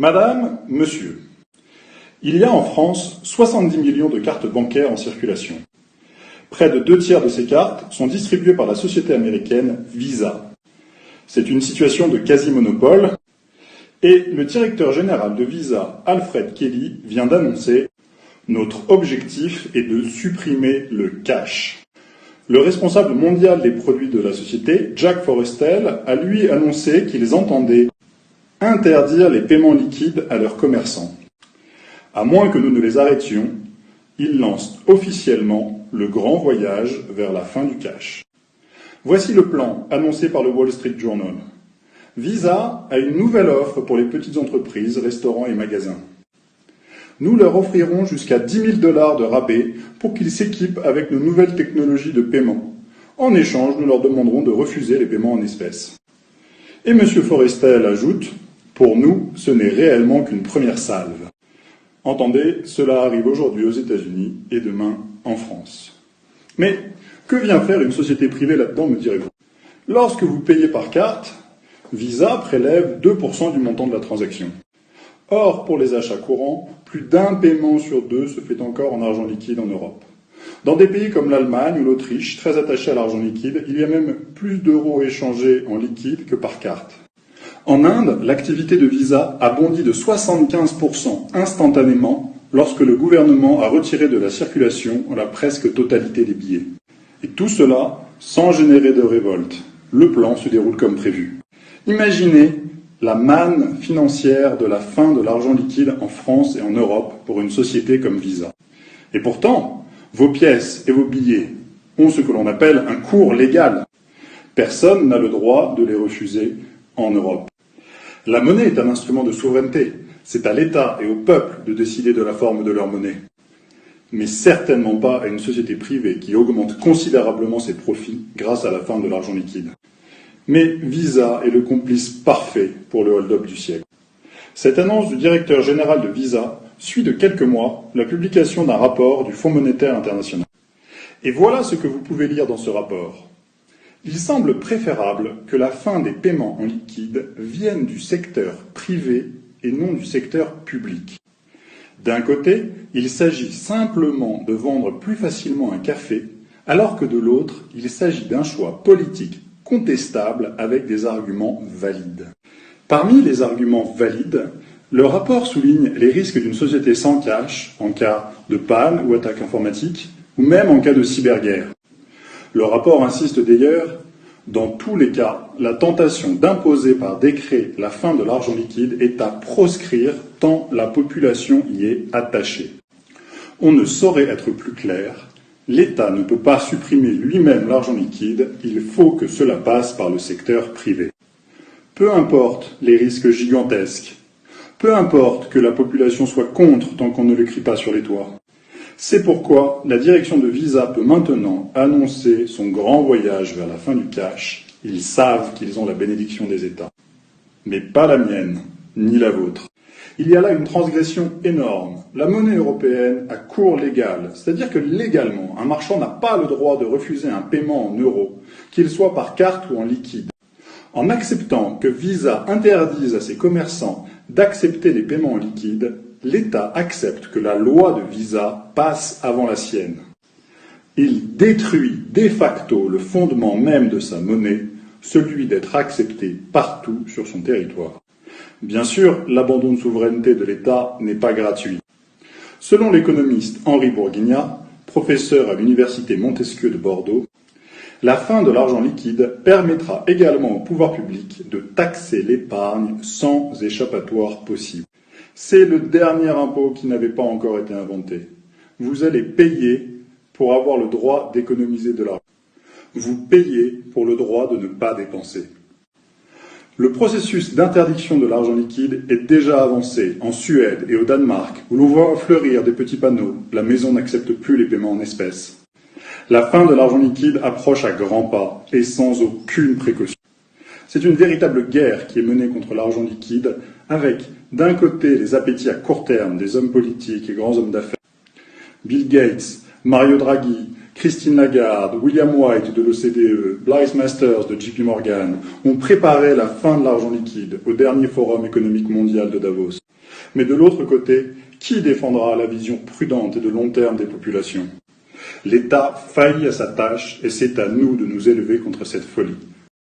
Madame, monsieur, il y a en France 70 millions de cartes bancaires en circulation. Près de 2 tiers de ces cartes sont distribuées par la société américaine Visa. C'est une situation de quasi-monopole et le directeur général de Visa, Alfred Kelly, vient d'annoncer « Notre objectif est de supprimer le cash ». Le responsable mondial des produits de la société, Jack Forestell, a lui annoncé qu'ils entendaient interdire les paiements liquides à leurs commerçants. À moins que nous ne les arrêtions, ils lancent officiellement le grand voyage vers la fin du cash. Voici le plan annoncé par le Wall Street Journal. Visa a une nouvelle offre pour les petites entreprises, restaurants et magasins. Nous leur offrirons jusqu'à 10 000 $ de rabais pour qu'ils s'équipent avec nos nouvelles technologies de paiement. En échange, nous leur demanderons de refuser les paiements en espèces. Et M. Forrestel ajoute « Pour nous, ce n'est réellement qu'une première salve ». Entendez, cela arrive aujourd'hui aux États-Unis et demain en France. Mais que vient faire une société privée là-dedans, me direz-vous? Lorsque vous payez par carte, Visa prélève 2% du montant de la transaction. Or, pour les achats courants, plus d'un paiement sur 2 se fait encore en argent liquide en Europe. Dans des pays comme l'Allemagne ou l'Autriche, très attachés à l'argent liquide, il y a même plus d'euros échangés en liquide que par carte. En Inde, l'activité de Visa a bondi de 75% instantanément lorsque le gouvernement a retiré de la circulation la presque totalité des billets. Et tout cela sans générer de révolte. Le plan se déroule comme prévu. Imaginez la manne financière de la fin de l'argent liquide en France et en Europe pour une société comme Visa. Et pourtant, vos pièces et vos billets ont ce que l'on appelle un cours légal. Personne n'a le droit de les refuser en Europe. La monnaie est un instrument de souveraineté. C'est à l'État et au peuple de décider de la forme de leur monnaie. Mais certainement pas à une société privée qui augmente considérablement ses profits grâce à la fin de l'argent liquide. Mais Visa est le complice parfait pour le hold-up du siècle. Cette annonce du directeur général de Visa suit de quelques mois la publication d'un rapport du Fonds monétaire international. Et voilà ce que vous pouvez lire dans ce rapport. Il semble préférable que la fin des paiements en liquide vienne du secteur privé et non du secteur public. D'un côté, il s'agit simplement de vendre plus facilement un café, alors que de l'autre, il s'agit d'un choix politique contestable avec des arguments valides. Parmi les arguments valides, le rapport souligne les risques d'une société sans cash en cas de panne ou attaque informatique, ou même en cas de cyberguerre. Le rapport insiste d'ailleurs, dans tous les cas, la tentation d'imposer par décret la fin de l'argent liquide est à proscrire tant la population y est attachée. On ne saurait être plus clair, l'État ne peut pas supprimer lui-même l'argent liquide, il faut que cela passe par le secteur privé. Peu importe les risques gigantesques, peu importe que la population soit contre tant qu'on ne le crie pas sur les toits. C'est pourquoi la direction de Visa peut maintenant annoncer son grand voyage vers la fin du cash. Ils savent qu'ils ont la bénédiction des États. Mais pas la mienne, ni la vôtre. Il y a là une transgression énorme. La monnaie européenne a cours légal, c'est-à-dire que légalement, un marchand n'a pas le droit de refuser un paiement en euros, qu'il soit par carte ou en liquide. En acceptant que Visa interdise à ses commerçants d'accepter les paiements en liquide, l'État accepte que la loi de Visa passe avant la sienne. Il détruit de facto le fondement même de sa monnaie, celui d'être accepté partout sur son territoire. Bien sûr, l'abandon de souveraineté de l'État n'est pas gratuit. Selon l'économiste Henri Bourguignat, professeur à l'université Montesquieu de Bordeaux, la fin de l'argent liquide permettra également au pouvoir public de taxer l'épargne sans échappatoire possible. C'est le dernier impôt qui n'avait pas encore été inventé. Vous allez payer pour avoir le droit d'économiser de l'argent. Vous payez pour le droit de ne pas dépenser. Le processus d'interdiction de l'argent liquide est déjà avancé en Suède et au Danemark, où l'on voit fleurir des petits panneaux « La maison n'accepte plus les paiements en espèces ». La fin de l'argent liquide approche à grands pas et sans aucune précaution. C'est une véritable guerre qui est menée contre l'argent liquide avec, d'un côté, les appétits à court terme des hommes politiques et grands hommes d'affaires. Bill Gates, Mario Draghi, Christine Lagarde, William White de l'OCDE, Blythe Masters de JP Morgan ont préparé la fin de l'argent liquide au dernier forum économique mondial de Davos. Mais de l'autre côté, qui défendra la vision prudente et de long terme des populations? L'État faillit à sa tâche et c'est à nous de nous élever contre cette folie.